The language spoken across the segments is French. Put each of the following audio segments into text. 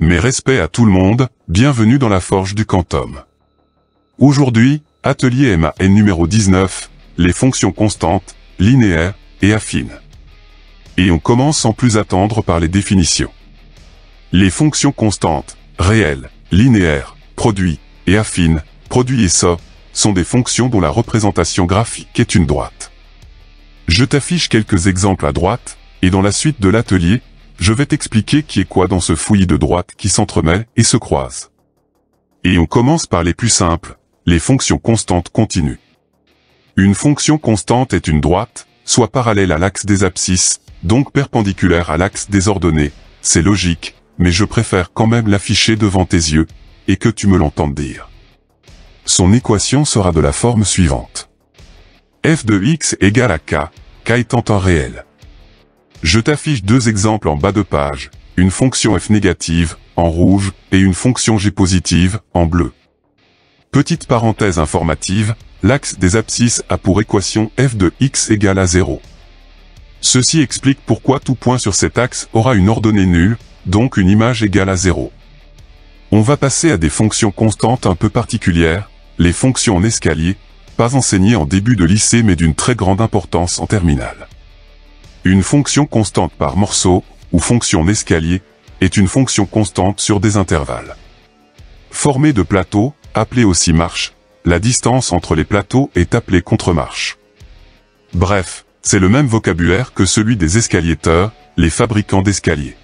Mes respects à tout le monde, bienvenue dans la forge du quantum. Aujourd'hui, atelier MAN numéro 19, les fonctions constantes, linéaires et affines. Et on commence sans plus attendre par les définitions. Les fonctions constantes, réelles, linéaires, produits et affines, produits et ça, sont des fonctions dont la représentation graphique est une droite. Je t'affiche quelques exemples à droite, et dans la suite de l'atelier, je vais t'expliquer qui est quoi dans ce fouillis de droites qui s'entremêlent et se croisent. Et on commence par les plus simples, les fonctions constantes continues. Une fonction constante est une droite, soit parallèle à l'axe des abscisses, donc perpendiculaire à l'axe des ordonnées, c'est logique, mais je préfère quand même l'afficher devant tes yeux, et que tu me l'entendes dire. Son équation sera de la forme suivante. f de x égale à k, k étant un réel. Je t'affiche deux exemples en bas de page, une fonction f négative, en rouge, et une fonction g positive, en bleu. Petite parenthèse informative, l'axe des abscisses a pour équation f de x égale à 0. Ceci explique pourquoi tout point sur cet axe aura une ordonnée nulle, donc une image égale à 0. On va passer à des fonctions constantes un peu particulières, les fonctions en escalier, pas enseignées en début de lycée mais d'une très grande importance en terminale. Une fonction constante par morceau, ou fonction en escalier, est une fonction constante sur des intervalles. Formée de plateaux, appelée aussi marche, la distance entre les plateaux est appelée contre-marche. Bref, c'est le même vocabulaire que celui des escaliers-teurs, les fabricants d'escaliers.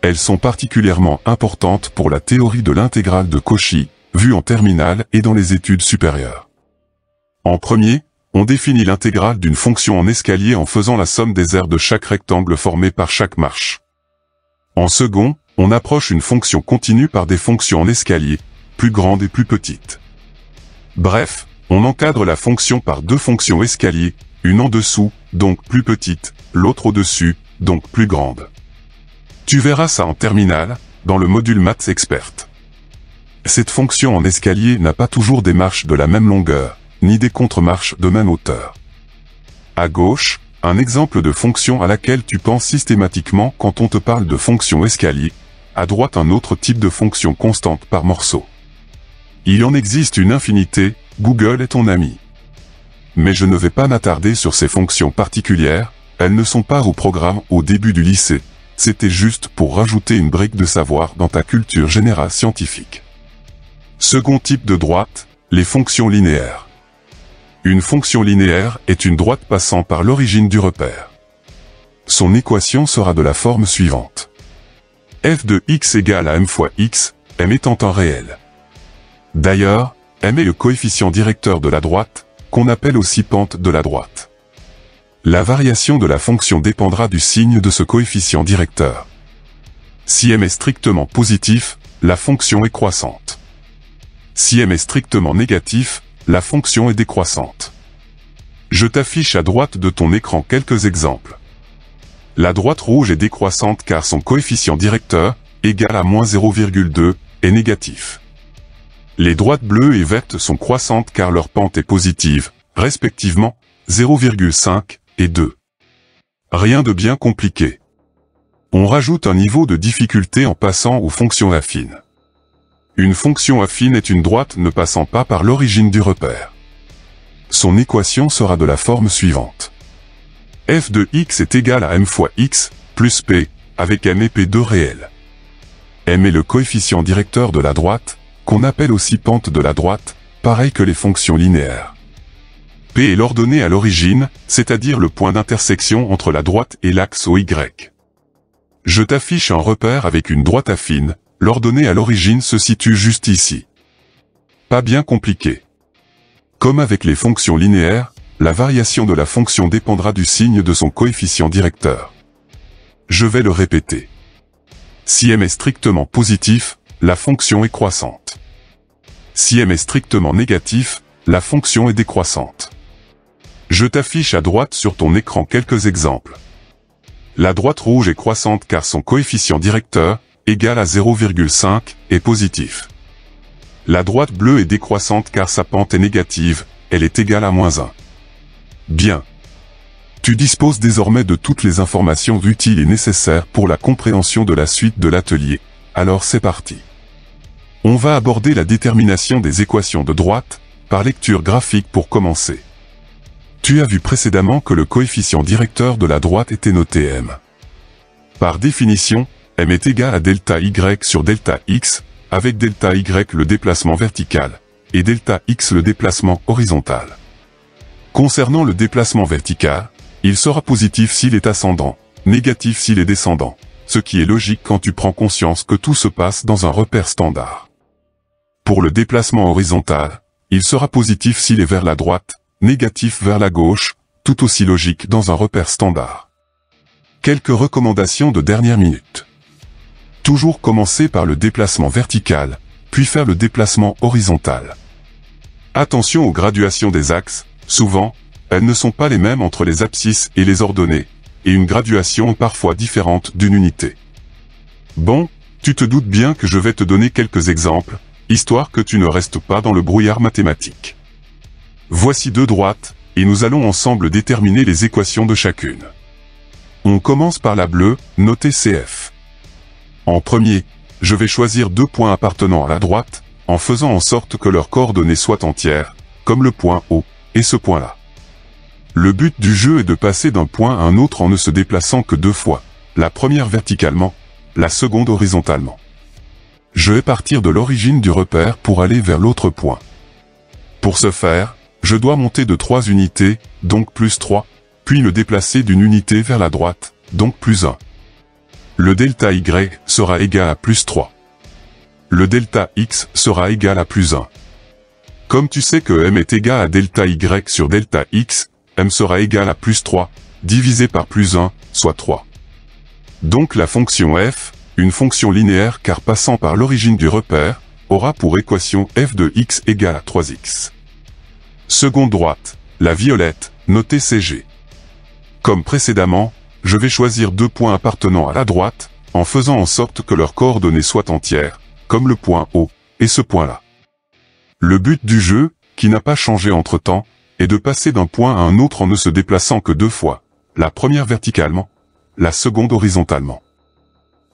Elles sont particulièrement importantes pour la théorie de l'intégrale de Cauchy, vue en terminale et dans les études supérieures. En premier, on définit l'intégrale d'une fonction en escalier en faisant la somme des aires de chaque rectangle formé par chaque marche. En second, on approche une fonction continue par des fonctions en escalier, plus grandes et plus petites. Bref, on encadre la fonction par deux fonctions escalier, une en dessous, donc plus petite, l'autre au-dessus, donc plus grande. Tu verras ça en terminale, dans le module Maths Expert. Cette fonction en escalier n'a pas toujours des marches de la même longueur, ni des contre-marches de même hauteur. À gauche, un exemple de fonction à laquelle tu penses systématiquement quand on te parle de fonction escalier, à droite un autre type de fonction constante par morceau. Il en existe une infinité, Google est ton ami. Mais je ne vais pas m'attarder sur ces fonctions particulières, elles ne sont pas au programme au début du lycée, c'était juste pour rajouter une brique de savoir dans ta culture générale scientifique. Second type de droite, les fonctions linéaires. Une fonction linéaire est une droite passant par l'origine du repère. Son équation sera de la forme suivante. f de x égale à m fois x, m étant un réel. D'ailleurs, m est le coefficient directeur de la droite, qu'on appelle aussi pente de la droite. La variation de la fonction dépendra du signe de ce coefficient directeur. Si m est strictement positif, la fonction est croissante. Si m est strictement négatif, la fonction est décroissante. Je t'affiche à droite de ton écran quelques exemples. La droite rouge est décroissante car son coefficient directeur, égal à moins 0,2, est négatif. Les droites bleues et vertes sont croissantes car leur pente est positive, respectivement, 0,5 et 2. Rien de bien compliqué. On rajoute un niveau de difficulté en passant aux fonctions affines. Une fonction affine est une droite ne passant pas par l'origine du repère. Son équation sera de la forme suivante. f de x est égal à m fois x, plus p, avec m et p deux réels. M est le coefficient directeur de la droite, qu'on appelle aussi pente de la droite, pareil que les fonctions linéaires. P est l'ordonnée à l'origine, c'est-à-dire le point d'intersection entre la droite et l'axe OY. Je t'affiche un repère avec une droite affine, l'ordonnée à l'origine se situe juste ici. Pas bien compliqué. Comme avec les fonctions linéaires, la variation de la fonction dépendra du signe de son coefficient directeur. Je vais le répéter. Si m est strictement positif, la fonction est croissante. Si m est strictement négatif, la fonction est décroissante. Je t'affiche à droite sur ton écran quelques exemples. La droite rouge est croissante car son coefficient directeur, égal à 0,5, est positif. La droite bleue est décroissante car sa pente est négative, elle est égale à moins 1. Bien. Tu disposes désormais de toutes les informations utiles et nécessaires pour la compréhension de la suite de l'atelier. alors c'est parti. On va aborder la détermination des équations de droite, par lecture graphique pour commencer. Tu as vu précédemment que le coefficient directeur de la droite était noté m. Par définition, m est égal à delta y sur delta x, avec delta y le déplacement vertical, et delta x le déplacement horizontal. Concernant le déplacement vertical, il sera positif s'il est ascendant, négatif s'il est descendant, ce qui est logique quand tu prends conscience que tout se passe dans un repère standard. Pour le déplacement horizontal, il sera positif s'il est vers la droite, négatif vers la gauche, tout aussi logique dans un repère standard. Quelques recommandations de dernière minute. Toujours commencer par le déplacement vertical, puis faire le déplacement horizontal. Attention aux graduations des axes, souvent, elles ne sont pas les mêmes entre les abscisses et les ordonnées, et une graduation est parfois différente d'une unité. Bon, tu te doutes bien que je vais te donner quelques exemples, histoire que tu ne restes pas dans le brouillard mathématique. Voici deux droites, et nous allons ensemble déterminer les équations de chacune. On commence par la bleue, notée CF. En premier, je vais choisir deux points appartenant à la droite, en faisant en sorte que leurs coordonnées soient entières, comme le point O, et ce point-là. Le but du jeu est de passer d'un point à un autre en ne se déplaçant que deux fois, la première verticalement, la seconde horizontalement. Je vais partir de l'origine du repère pour aller vers l'autre point. Pour ce faire, je dois monter de 3 unités, donc plus 3, puis me déplacer d'une unité vers la droite, donc plus 1. Le delta y sera égal à plus 3. Le delta x sera égal à plus 1. Comme tu sais que m est égal à delta y sur delta x, m sera égal à plus 3, divisé par plus 1, soit 3. Donc la fonction f, une fonction linéaire car passant par l'origine du repère, aura pour équation f de x égale à 3x. Seconde droite, la violette, notée CG. Comme précédemment, je vais choisir deux points appartenant à la droite, en faisant en sorte que leurs coordonnées soient entières, comme le point O, et ce point-là. Le but du jeu, qui n'a pas changé entre-temps, est de passer d'un point à un autre en ne se déplaçant que deux fois, la première verticalement, la seconde horizontalement.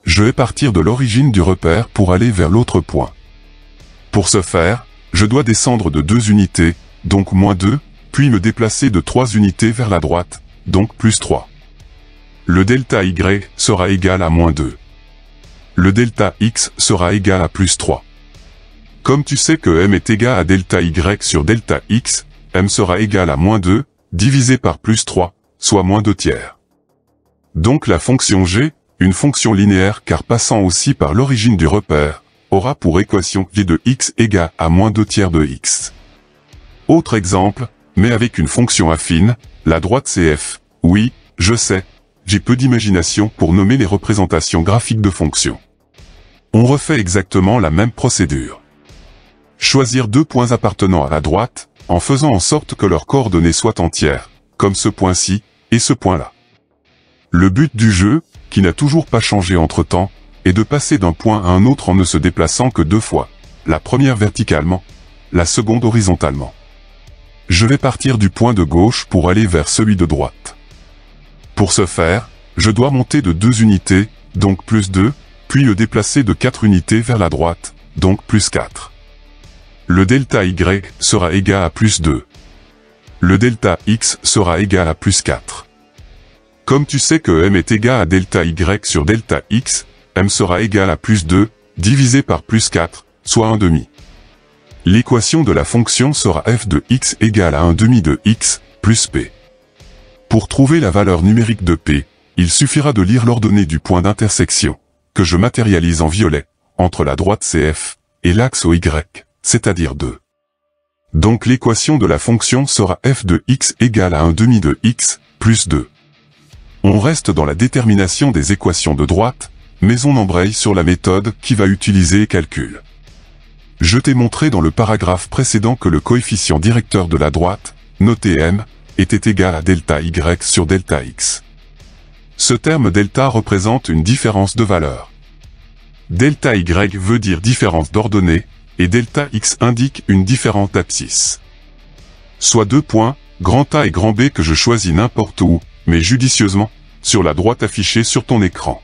Je vais partir de l'origine du repère pour aller vers l'autre point. Pour ce faire, je dois descendre de 2 unités, donc moins 2, puis me déplacer de 3 unités vers la droite, donc plus 3. Le delta y sera égal à moins 2. Le delta x sera égal à plus 3. Comme tu sais que m est égal à delta y sur delta x, m sera égal à moins 2, divisé par plus 3, soit moins 2 tiers. Donc la fonction g, une fonction linéaire car passant aussi par l'origine du repère, aura pour équation g de x égale à moins 2 tiers de x. Autre exemple, mais avec une fonction affine, la droite CF. Oui, je sais, j'ai peu d'imagination pour nommer les représentations graphiques de fonctions. On refait exactement la même procédure. Choisir deux points appartenant à la droite, en faisant en sorte que leurs coordonnées soient entières, comme ce point-ci, et ce point-là. Le but du jeu, qui n'a toujours pas changé entre-temps, est de passer d'un point à un autre en ne se déplaçant que deux fois, la première verticalement, la seconde horizontalement. Je vais partir du point de gauche pour aller vers celui de droite. Pour ce faire, je dois monter de 2 unités, donc plus 2, puis me déplacer de 4 unités vers la droite, donc plus 4. Le delta y sera égal à plus 2. Le delta x sera égal à plus 4. Comme tu sais que m est égal à delta y sur delta x, m sera égal à plus 2, divisé par plus 4, soit 1/2. L'équation de la fonction sera f de x égale à 1/2 de x, plus p. Pour trouver la valeur numérique de p, il suffira de lire l'ordonnée du point d'intersection, que je matérialise en violet, entre la droite CF, et l'axe OY, c'est-à-dire 2. Donc l'équation de la fonction sera f de x égale à 1/2 de x, plus 2. On reste dans la détermination des équations de droite, mais on embraye sur la méthode qui va utiliser les calculs. Je t'ai montré dans le paragraphe précédent que le coefficient directeur de la droite, noté m, était égal à delta y sur delta x. Ce terme delta représente une différence de valeur. Delta y veut dire différence d'ordonnée, et delta x indique une différence d'abscisse. Soit deux points, grand A et grand B que je choisis n'importe où, mais judicieusement, sur la droite affichée sur ton écran.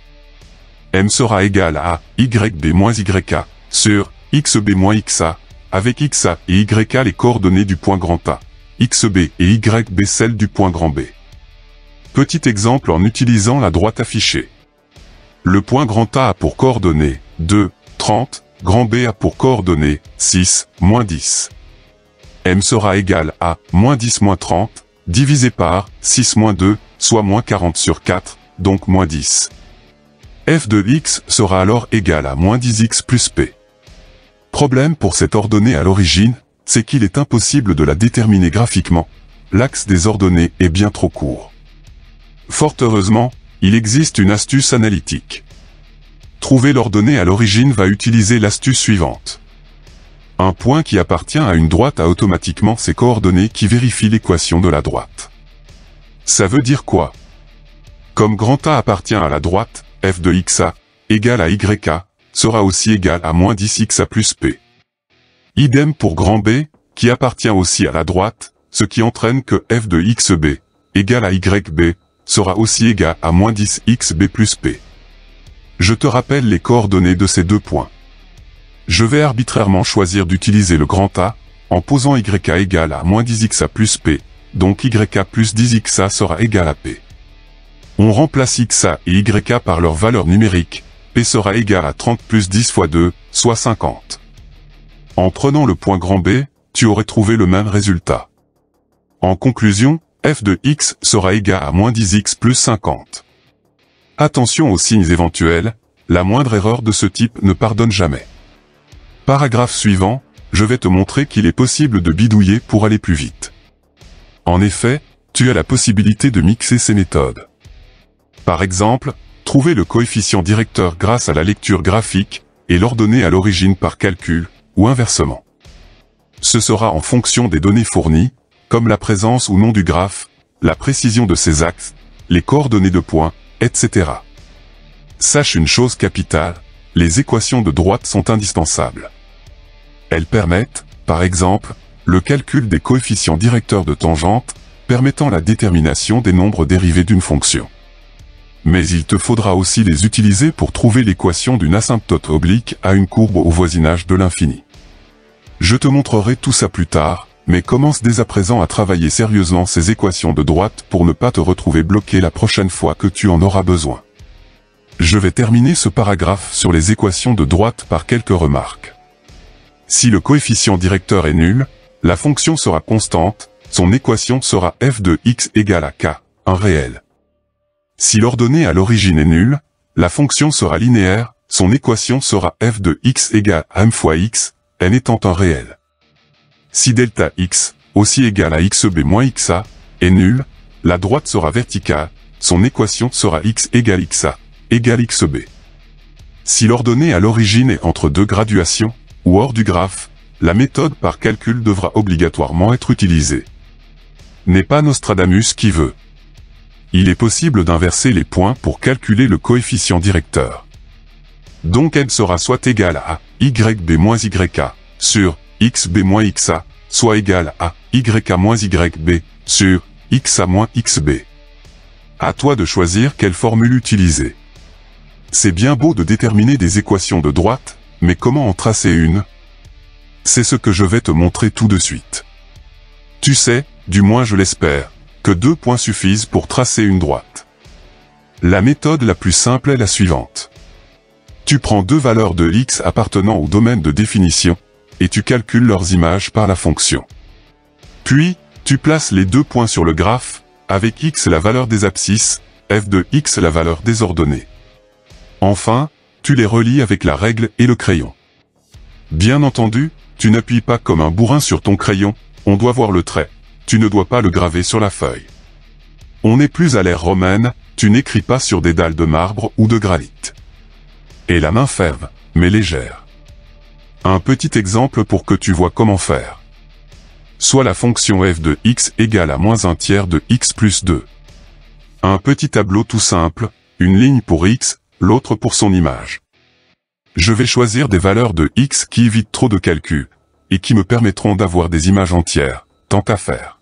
m sera égal à yb moins yk sur xb moins xa, avec xa et yk les coordonnées du point grand A, xb et yb celles du point grand B. Petit exemple en utilisant la droite affichée. Le point grand A a pour coordonnées 2, 30, grand B a pour coordonnées 6, moins 10. M sera égal à moins 10 moins 30, divisé par 6 moins 2, soit moins 40 sur 4, donc moins 10. f de x sera alors égal à moins 10x plus p. Problème pour cette ordonnée à l'origine, c'est qu'il est impossible de la déterminer graphiquement. L'axe des ordonnées est bien trop court. Fort heureusement, il existe une astuce analytique. Trouver l'ordonnée à l'origine va utiliser l'astuce suivante. Un point qui appartient à une droite a automatiquement ses coordonnées qui vérifient l'équation de la droite. Ça veut dire quoi? Comme grand A appartient à la droite, f de xa, égale à yk, sera aussi égal à moins 10xa plus p. Idem pour grand B, qui appartient aussi à la droite, ce qui entraîne que f de xb, égale à yb, sera aussi égal à moins 10xb plus p. Je te rappelle les coordonnées de ces deux points. Je vais arbitrairement choisir d'utiliser le grand A, en posant yk égale à moins 10xa plus p, donc yk plus 10xa sera égal à p. On remplace xa et yk par leur valeur numérique, p sera égal à 30 plus 10 fois 2, soit 50. En prenant le point grand B, tu aurais trouvé le même résultat. En conclusion, f de x sera égal à moins 10x plus 50. Attention aux signes éventuels, la moindre erreur de ce type ne pardonne jamais. Paragraphe suivant, je vais te montrer qu'il est possible de bidouiller pour aller plus vite. En effet, tu as la possibilité de mixer ces méthodes. Par exemple, trouver le coefficient directeur grâce à la lecture graphique, et l'ordonner à l'origine par calcul, ou inversement. Ce sera en fonction des données fournies, comme la présence ou non du graphe, la précision de ses axes, les coordonnées de points, etc. Sache une chose capitale, les équations de droite sont indispensables. Elles permettent, par exemple, le calcul des coefficients directeurs de tangente, permettant la détermination des nombres dérivés d'une fonction. Mais il te faudra aussi les utiliser pour trouver l'équation d'une asymptote oblique à une courbe au voisinage de l'infini. Je te montrerai tout ça plus tard, mais commence dès à présent à travailler sérieusement ces équations de droite pour ne pas te retrouver bloqué la prochaine fois que tu en auras besoin. Je vais terminer ce paragraphe sur les équations de droite par quelques remarques. Si le coefficient directeur est nul, la fonction sera constante, son équation sera f de x égale à k, un réel. Si l'ordonnée à l'origine est nulle, la fonction sera linéaire, son équation sera f de x égale à m fois x, n étant un réel. Si delta x, aussi égal à xb moins xa, est nul, la droite sera verticale, son équation sera x égale xa, égale xb. Si l'ordonnée à l'origine est entre deux graduations, ou hors du graphe, la méthode par calcul devra obligatoirement être utilisée. N'est pas Nostradamus qui veut. Il est possible d'inverser les points pour calculer le coefficient directeur. Donc n sera soit égal à yb moins yk, sur xb moins xa, soit égal à yk moins yb, sur xa moins xb. À toi de choisir quelle formule utiliser. C'est bien beau de déterminer des équations de droite, mais comment en tracer une? C'est ce que je vais te montrer tout de suite. Tu sais, du moins je l'espère, que 2 points suffisent pour tracer une droite. La méthode la plus simple est la suivante. Tu prends deux valeurs de x appartenant au domaine de définition, et tu calcules leurs images par la fonction. Puis, tu places les 2 points sur le graphe, avec x la valeur des abscisses, f de x la valeur des ordonnées. Enfin, tu les relis avec la règle et le crayon. Bien entendu, tu n'appuies pas comme un bourrin sur ton crayon, on doit voir le trait, tu ne dois pas le graver sur la feuille. On n'est plus à l'ère romaine, tu n'écris pas sur des dalles de marbre ou de granit. Et la main ferme, mais légère. Un petit exemple pour que tu vois comment faire. Soit la fonction f de x égale à moins un tiers de x plus 2. Un petit tableau tout simple, une ligne pour x, l'autre pour son image. Je vais choisir des valeurs de x qui évitent trop de calculs, et qui me permettront d'avoir des images entières, tant à faire.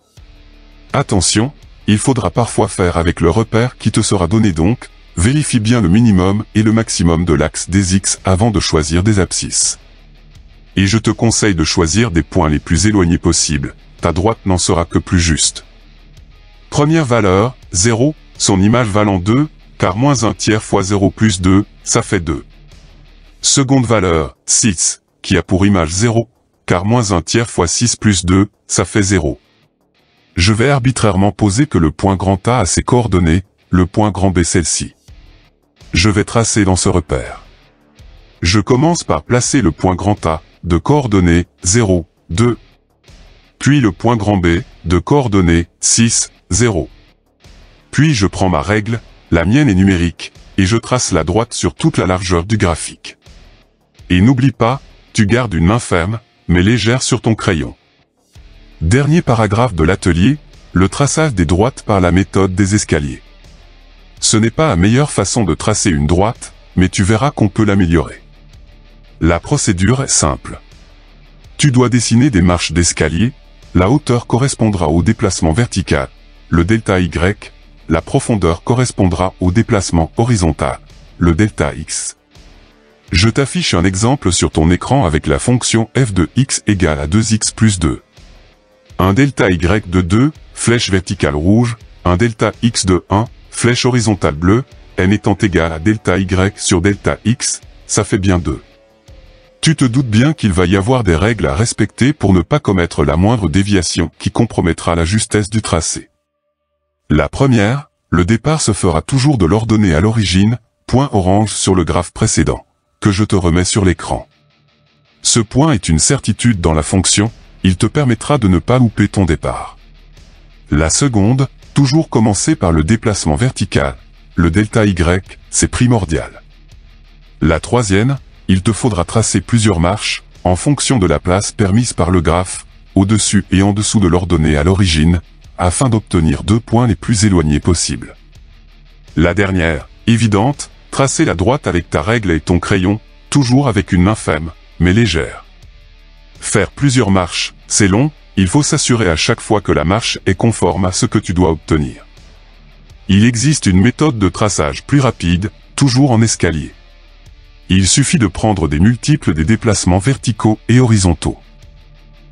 Attention, il faudra parfois faire avec le repère qui te sera donné donc, vérifie bien le minimum et le maximum de l'axe des X avant de choisir des abscisses. Et je te conseille de choisir des points les plus éloignés possibles, ta droite n'en sera que plus juste. Première valeur, 0, son image valant 2, car moins 1 tiers fois 0 plus 2, ça fait 2. Seconde valeur, 6, qui a pour image 0, car moins 1 tiers fois 6 plus 2, ça fait 0. Je vais arbitrairement poser que le point grand A a ses coordonnées, le point grand B celle-ci. Je vais tracer dans ce repère. Je commence par placer le point grand A, de coordonnées 0, 2. Puis le point grand B, de coordonnées 6, 0. Puis je prends ma règle, la mienne est numérique, et je trace la droite sur toute la largeur du graphique. Et n'oublie pas, tu gardes une main ferme, mais légère sur ton crayon. Dernier paragraphe de l'atelier, le traçage des droites par la méthode des escaliers. Ce n'est pas la meilleure façon de tracer une droite, mais tu verras qu'on peut l'améliorer. La procédure est simple. Tu dois dessiner des marches d'escalier, la hauteur correspondra au déplacement vertical, le delta Y, la profondeur correspondra au déplacement horizontal, le delta X. Je t'affiche un exemple sur ton écran avec la fonction f de x égale à 2x plus 2. Un delta Y de 2, flèche verticale rouge, un delta X de 1, flèche horizontale bleue, n étant égal à delta Y sur delta X, ça fait bien 2. Tu te doutes bien qu'il va y avoir des règles à respecter pour ne pas commettre la moindre déviation qui compromettra la justesse du tracé. La première, le départ se fera toujours de l'ordonnée à l'origine, point orange sur le graphe précédent, que je te remets sur l'écran. Ce point est une certitude dans la fonction, il te permettra de ne pas louper ton départ. La seconde, toujours commencer par le déplacement vertical, le delta Y, c'est primordial. La troisième, il te faudra tracer plusieurs marches, en fonction de la place permise par le graphe, au-dessus et en dessous de l'ordonnée à l'origine, afin d'obtenir 2 points les plus éloignés possibles. La dernière, évidente, tracer la droite avec ta règle et ton crayon, toujours avec une main ferme, mais légère. Faire plusieurs marches, c'est long, il faut s'assurer à chaque fois que la marche est conforme à ce que tu dois obtenir. Il existe une méthode de traçage plus rapide, toujours en escalier. Il suffit de prendre des multiples des déplacements verticaux et horizontaux.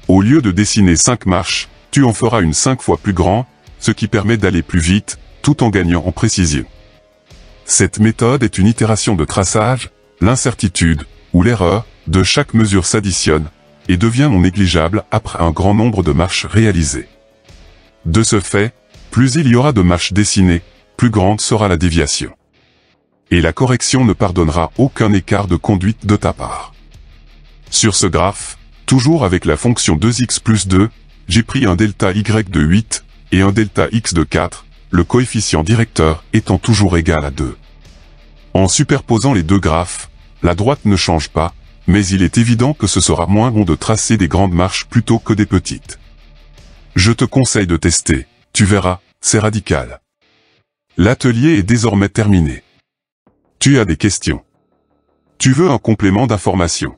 Au lieu de dessiner 5 marches, tu en feras une 5 fois plus grande, ce qui permet d'aller plus vite, tout en gagnant en précision. Cette méthode est une itération de traçage, l'incertitude, ou l'erreur, de chaque mesure s'additionne, et devient non négligeable après un grand nombre de marches réalisées. De ce fait, plus il y aura de marches dessinées, plus grande sera la déviation. Et la correction ne pardonnera aucun écart de conduite de ta part. Sur ce graphe, toujours avec la fonction 2x plus 2, j'ai pris un delta y de 8, et un delta x de 4, le coefficient directeur étant toujours égal à 2. En superposant les deux graphes, la droite ne change pas, mais il est évident que ce sera moins bon de tracer des grandes marches plutôt que des petites. Je te conseille de tester, tu verras, c'est radical. L'atelier est désormais terminé. Tu as des questions? Tu veux un complément d'information?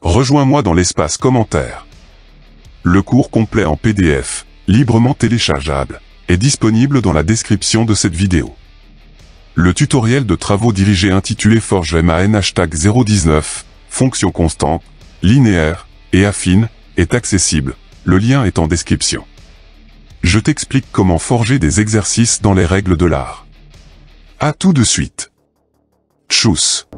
Rejoins-moi dans l'espace commentaire. Le cours complet en PDF, librement téléchargeable, est disponible dans la description de cette vidéo. Le tutoriel de travaux dirigés intitulé Forge MAN #019, fonction constante, linéaire et affine, est accessible, le lien est en description. Je t'explique comment forger des exercices dans les règles de l'art. À tout de suite. Tchuss.